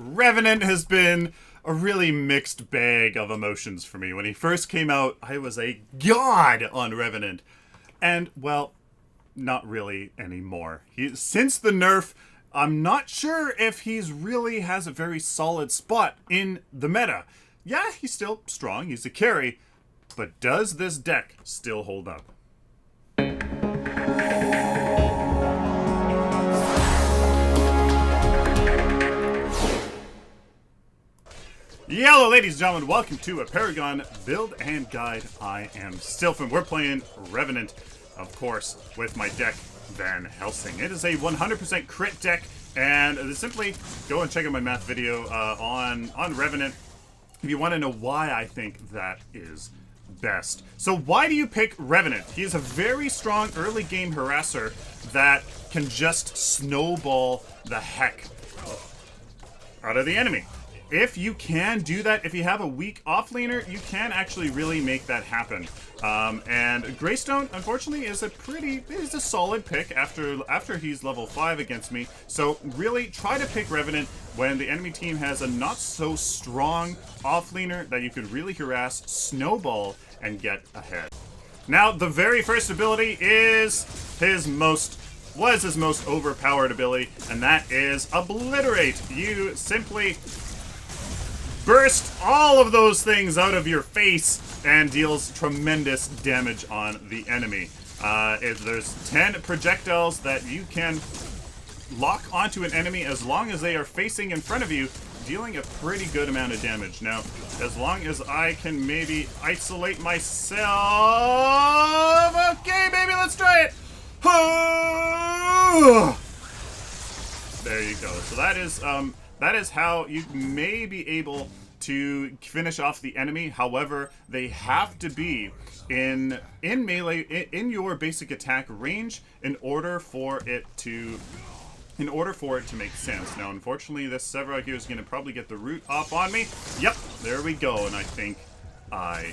Revenant has been a really mixed bag of emotions for me. When he first came out, I was a god on Revenant. And, well, not really anymore. Since the nerf, I'm not sure if he's really has a very solid spot in the meta. Yeah, he's still strong, he's a carry, but does this deck still hold up? Hello, ladies and gentlemen, welcome to a Paragon Build and Guide. I am Sylphin. We're playing Revenant, of course, with my deck, Van Helsing. It is a 100% crit deck, and simply go and check out my math video on Revenant if you want to know why I think that is best. So why do you pick Revenant? He is a very strong early game harasser that can just snowball the heck out of the enemy. If you can do that, if you have a weak offlaner, you can actually really make that happen. And Greystone, unfortunately, is a solid pick after he's level 5 against me. So really try to pick Revenant when the enemy team has a not so strong offlaner that you could really harass, snowball, and get ahead. Now, the very first ability is his most overpowered ability, and that is Obliterate. You simply burst all of those things out of your face and deals tremendous damage on the enemy. If there's 10 projectiles that you can lock onto an enemy as long as they are facing in front of you, dealing a pretty good amount of damage. Now, as long as I can maybe isolate myself... Okay, baby, let's try it! There you go. So that is how you may be able to finish off the enemy. However, they have to be in melee, in your basic attack range in order for it to make sense. Now, unfortunately, this Sevirog here is going to probably get the root off on me. Yep, there we go, and I think I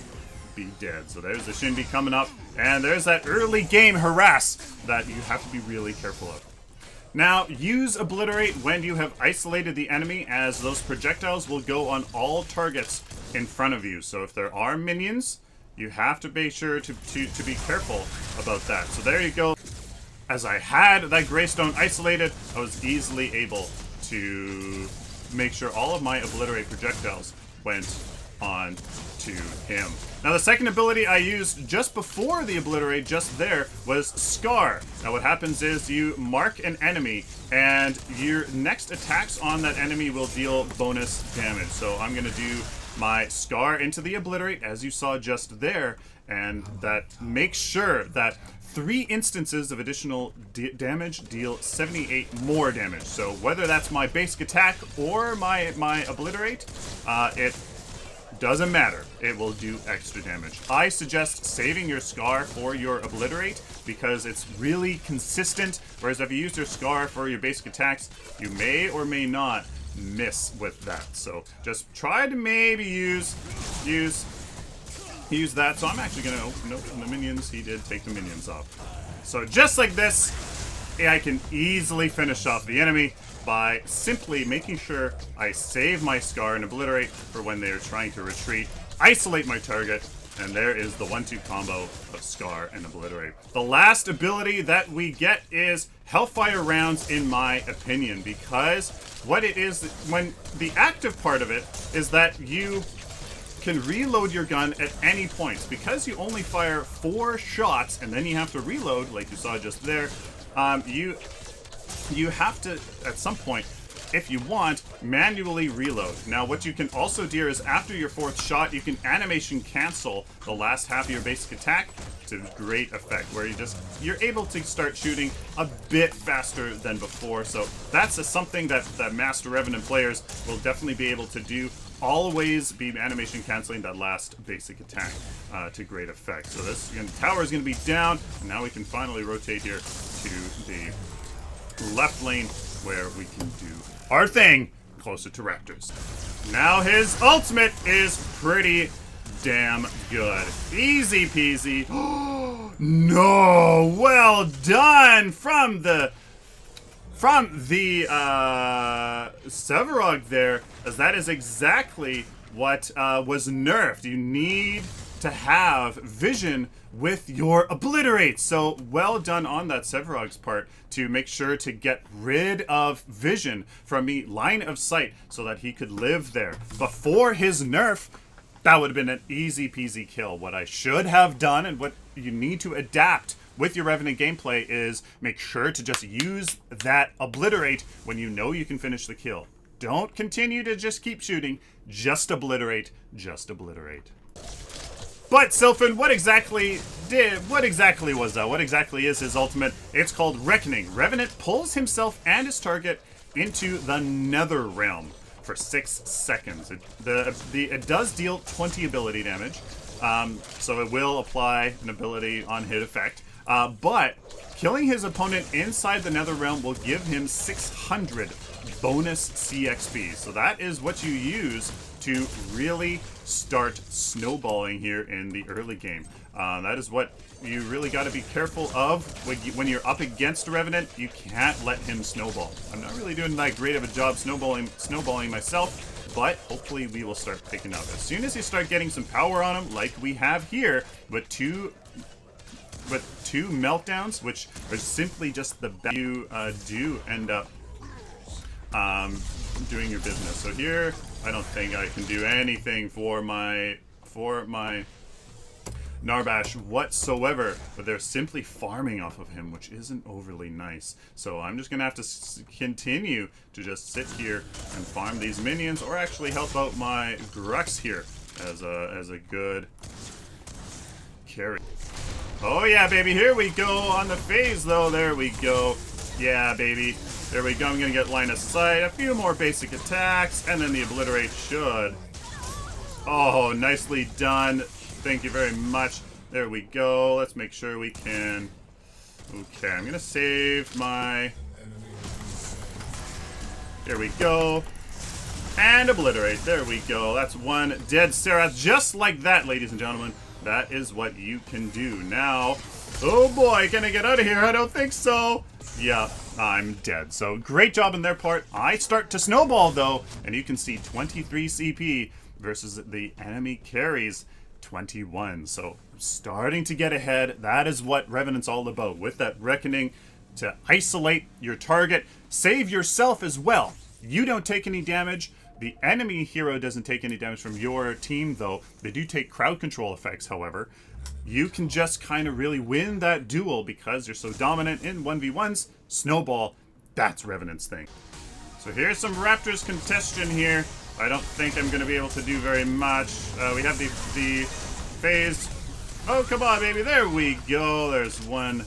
be dead. So there's the Shinbi coming up, and there's that early game harass that you have to be really careful of. Now, use Obliterate when you have isolated the enemy, as those projectiles will go on all targets in front of you. So if there are minions, you have to be sure to be careful about that. So there you go. As I had that Greystone isolated, I was easily able to make sure all of my Obliterate projectiles went on to him. Now, the second ability I used just before the Obliterate, just there, was Scar. Now, what happens is you mark an enemy, and your next attacks on that enemy will deal bonus damage. So I'm going to do my Scar into the Obliterate, as you saw just there, and that makes sure that 3 instances of additional damage deal 78 more damage. So whether that's my basic attack or my Obliterate, it doesn't matter. It will do extra damage. I suggest saving your Scar for your Obliterate because it's really consistent, whereas if you use your Scar for your basic attacks, you may or may not miss with that. So just try to maybe use that. So I'm actually going to open up the minions. He did take the minions off. So just like this, I can easily finish off the enemy by simply making sure I save my Scar and Obliterate for when they are trying to retreat, isolate my target, and there is the 1-2 combo of Scar and Obliterate. The last ability that we get is Hellfire rounds, in my opinion, because what it is, when the active part of it is that you can reload your gun at any point. Because you only fire 4 shots and then you have to reload, like you saw just there, you have to, at some point, if you want, manually reload. Now, what you can also do is after your 4th shot, you can animation cancel the last half of your basic attack to great effect, where you're able to start shooting a bit faster than before. So that's something that Master Revenant players will definitely be able to do. Always be animation canceling that last basic attack to great effect. So this tower is going to be down, and now we can finally rotate here to the left lane where we can do our thing closer to Raptors. Now his ultimate is pretty damn good. Easy peasy. No, well done from the from the Sevarog there, as that is exactly what was nerfed. You need to have vision with your Obliterate. So well done on that Sevarog's part to make sure to get rid of vision from the line of sight so that he could live there. Before his nerf, that would have been an easy peasy kill. What I should have done and what you need to adapt with your Revenant gameplay is make sure to just use that Obliterate when you know you can finish the kill. Don't continue to just keep shooting. Just Obliterate. Just Obliterate. But Sylphin, what exactly was that? What exactly is his ultimate? It's called Reckoning. Revenant pulls himself and his target into the Nether Realm for 6 seconds. It does deal 20 ability damage, so it will apply an ability on hit effect. But killing his opponent inside the Nether Realm will give him 600 bonus CXP. So that is what you use to really start snowballing here in the early game. That is what you really got to be careful of when you're up against a Revenant. You can't let him snowball. I'm not really doing that great of a job snowballing myself, but hopefully we will start picking up. As soon as you start getting some power on him, like we have here, with two meltdowns, which are simply just the best, you do end up doing your business. So here, I don't think I can do anything for my Narbash whatsoever, but they're simply farming off of him, which isn't overly nice. So I'm just gonna have to continue to just sit here and farm these minions, or actually help out my Grux here as a good carry. Oh yeah, baby, here we go on the phase though. There we go. Yeah, baby. There we go. I'm gonna get line of sight, a few more basic attacks, and then the Obliterate should. Oh, nicely done. Thank you very much. There we go. Let's make sure we can. Okay, I'm gonna save my. There we go. And Obliterate. There we go. That's one dead Serath. Just like that, ladies and gentlemen. That is what you can do. Now, oh boy, can I get out of here? I don't think so. Yeah, I'm dead. So great job on their part. I start to snowball though, and you can see 23 CP versus the enemy carries 21. So starting to get ahead. That is what Revenant's all about. With that Reckoning, to isolate your target, save yourself as well. You don't take any damage. The enemy hero doesn't take any damage from your team, though. They do take crowd control effects, however. You can just kind of really win that duel because you're so dominant in 1v1s. Snowball, that's Revenant's thing. So here's some Raptors contention here. I don't think I'm going to be able to do very much. We have the phase. Oh, come on, baby. There we go. There's one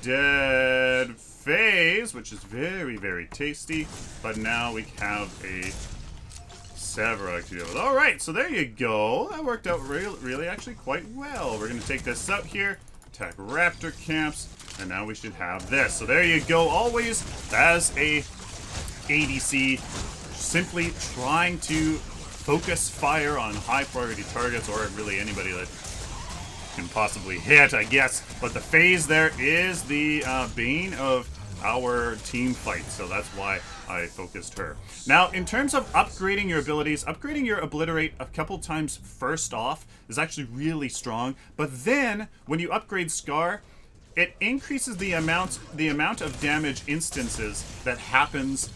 dead phase, which is very, very tasty. But now we have a Sevarog to deal with. Alright, so there you go. That worked out really actually quite well. We're going to take this up here, attack Raptor camps, and now we should have this. So there you go. Always, as a ADC, simply trying to focus fire on high priority targets, or really anybody that can possibly hit, I guess. But the phase there is the bane of our team fight, so that's why I focused her. Now, in terms of upgrading your abilities, upgrading your Obliterate a couple times first off is actually really strong, but then when you upgrade Scar, it increases the amount of damage instances that happens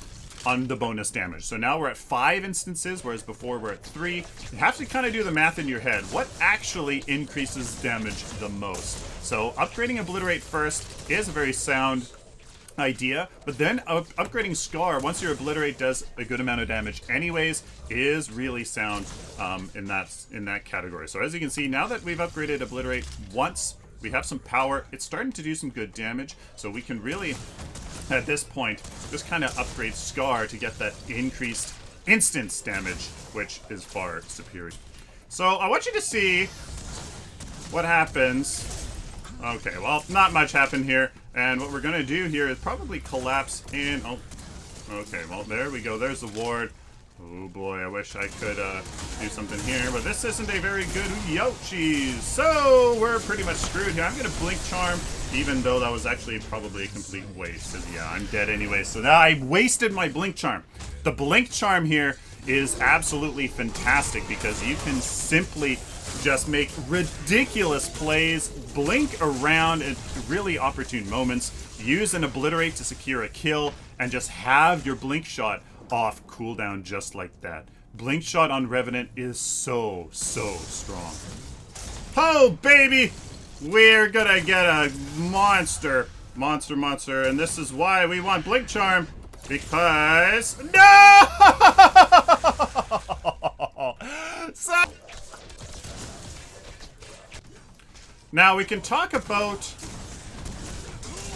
on the bonus damage. So now we're at 5 instances, whereas before we're at 3. You have to kind of do the math in your head. What actually increases damage the most? So upgrading Obliterate first is a very sound idea, but then upgrading Scar, once your Obliterate does a good amount of damage anyways, is really sound in that category. So as you can see, now that we've upgraded Obliterate once, we have some power. It's starting to do some good damage, so we can really, at this point, just kind of upgrade Scar to get that increased instance damage, which is far superior. So I want you to see what happens. Okay, well, not much happened here. And what we're going to do here is probably collapse in... Oh, okay, well, there we go. There's the ward. Oh, boy, I wish I could do something here. But this isn't a very good Yochis. So we're pretty much screwed here. I'm going to Blink Charm even though that was actually probably a complete waste. Because, yeah, I'm dead anyway. So now I wasted my Blink Charm. The Blink Charm here is absolutely fantastic because you can simply just make ridiculous plays, blink around at really opportune moments, use an Obliterate to secure a kill, and just have your Blink Shot off cooldown just like that. Blink Shot on Revenant is so, so strong. Oh, baby! We're gonna get a monster, and this is why we want Blink Charm, because no! Now we can talk about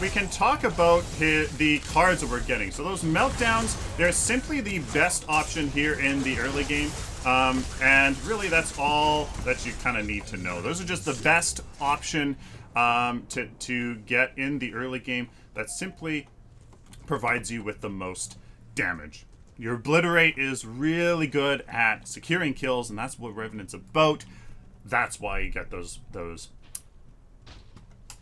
the cards that we're getting. So those meltdowns, they're simply the best option here in the early game. And really that's all that you kind of need to know. Those are just the best option to get in the early game that simply provides you with the most damage. Your Obliterate is really good at securing kills, and that's what Revenant's about. That's why you get those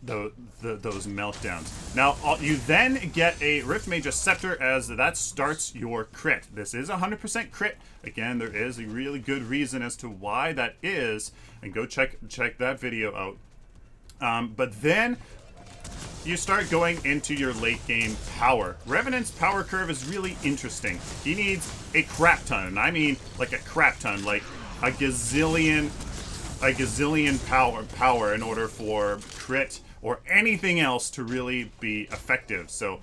meltdowns. Now, you then get a Rift Mage's Scepter as that starts your crit. This is 100% crit. Again, there is a really good reason as to why that is, and go check that video out. But then you start going into your late game power. Revenant's power curve is really interesting. He needs a crap ton, and I mean like a crap ton, like a gazillion power in order for crit or anything else to really be effective. So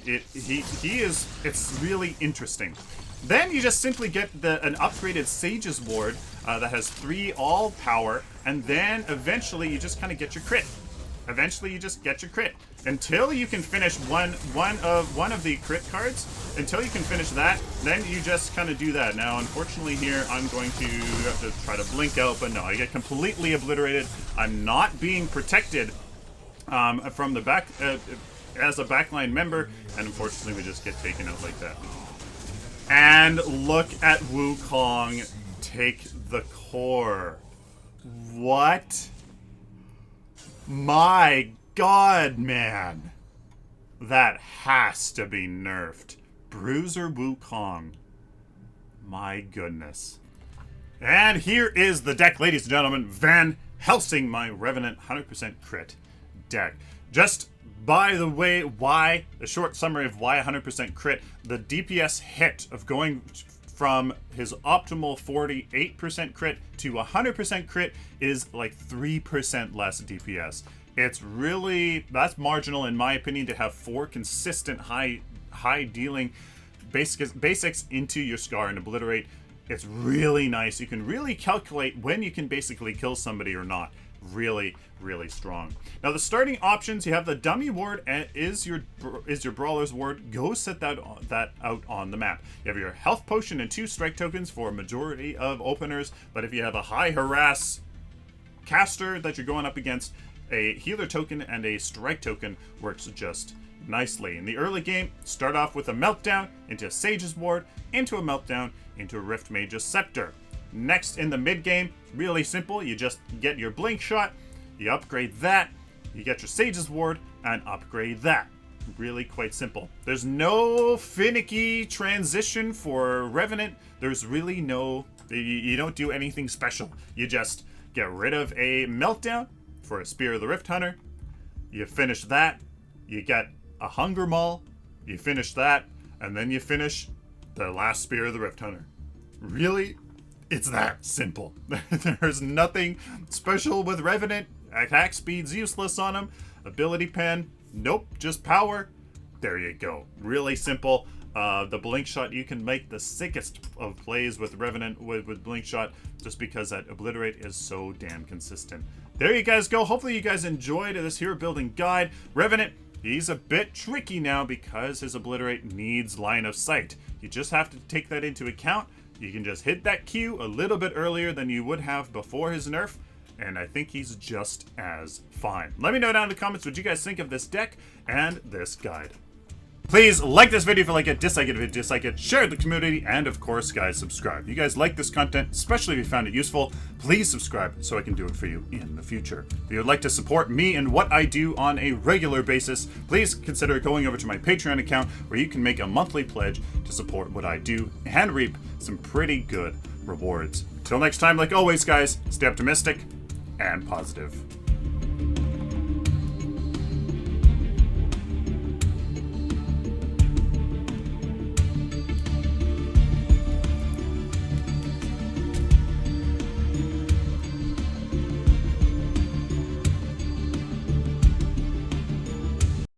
it's really interesting. Then you just simply get an upgraded Sage's Ward that has 3 all power, and then eventually you just kind of get your crit. Until you can finish one of the crit cards. Until you can finish that, then you just kind of do that. Now, unfortunately here, I'm going to have to try to blink out, but no, I get completely obliterated. I'm not being protected from the back as a backline member, and unfortunately we just get taken out like that. And look at Wukong take the core. What? My God, man. That has to be nerfed. Bruiser Wukong. My goodness. And here is the deck, ladies and gentlemen. Van Helsing, my Revenant 100% crit deck. Just by the way, why, a short summary of why 100% crit. The DPS hit of going from his optimal 48% crit to 100% crit is like 3% less DPS. It's really, that's marginal in my opinion, to have 4 consistent high dealing basics into your Scar and Obliterate. It's really nice. You can really calculate when you can basically kill somebody or not. Really, really strong. Now the starting options, you have the dummy ward and is your brawler's ward. Go set that out on the map. You have your health potion and 2 strike tokens for a majority of openers, but if you have a high harass caster that you're going up against, a healer token and a strike token works just nicely. In the early game, start off with a meltdown into a Sage's Ward, into a meltdown, into a Rift Mage's Scepter. Next, in the mid game, really simple. You just get your Blink Shot, you upgrade that, you get your Sage's Ward, and upgrade that. Really quite simple. There's no finicky transition for Revenant. There's really no, you don't do anything special. You just get rid of a meltdown for a Spear of the Rift Hunter. You finish that, you get a Hunger Maul, you finish that, and then you finish the last Spear of the Rift Hunter. Really? It's that simple. There's nothing special with Revenant. Attack speed's useless on him. Ability pen, nope, just power. There you go. Really simple. The Blink Shot, you can make the sickest of plays with Revenant with Blink Shot just because that Obliterate is so damn consistent. There you guys go. Hopefully you guys enjoyed this hero building guide. Revenant, he's a bit tricky now because his Obliterate needs line of sight. You just have to take that into account. You can just hit that Q a little bit earlier than you would have before his nerf, and I think he's just as fine. Let me know down in the comments what you guys think of this deck and this guide. Please like this video if you like it, dislike it if you dislike it, share it with the community, and of course, guys, subscribe. You guys like this content, especially if you found it useful, please subscribe so I can do it for you in the future. If you would like to support me and what I do on a regular basis, please consider going over to my Patreon account where you can make a monthly pledge to support what I do and reap some pretty good rewards. Till next time, like always, guys, stay optimistic and positive.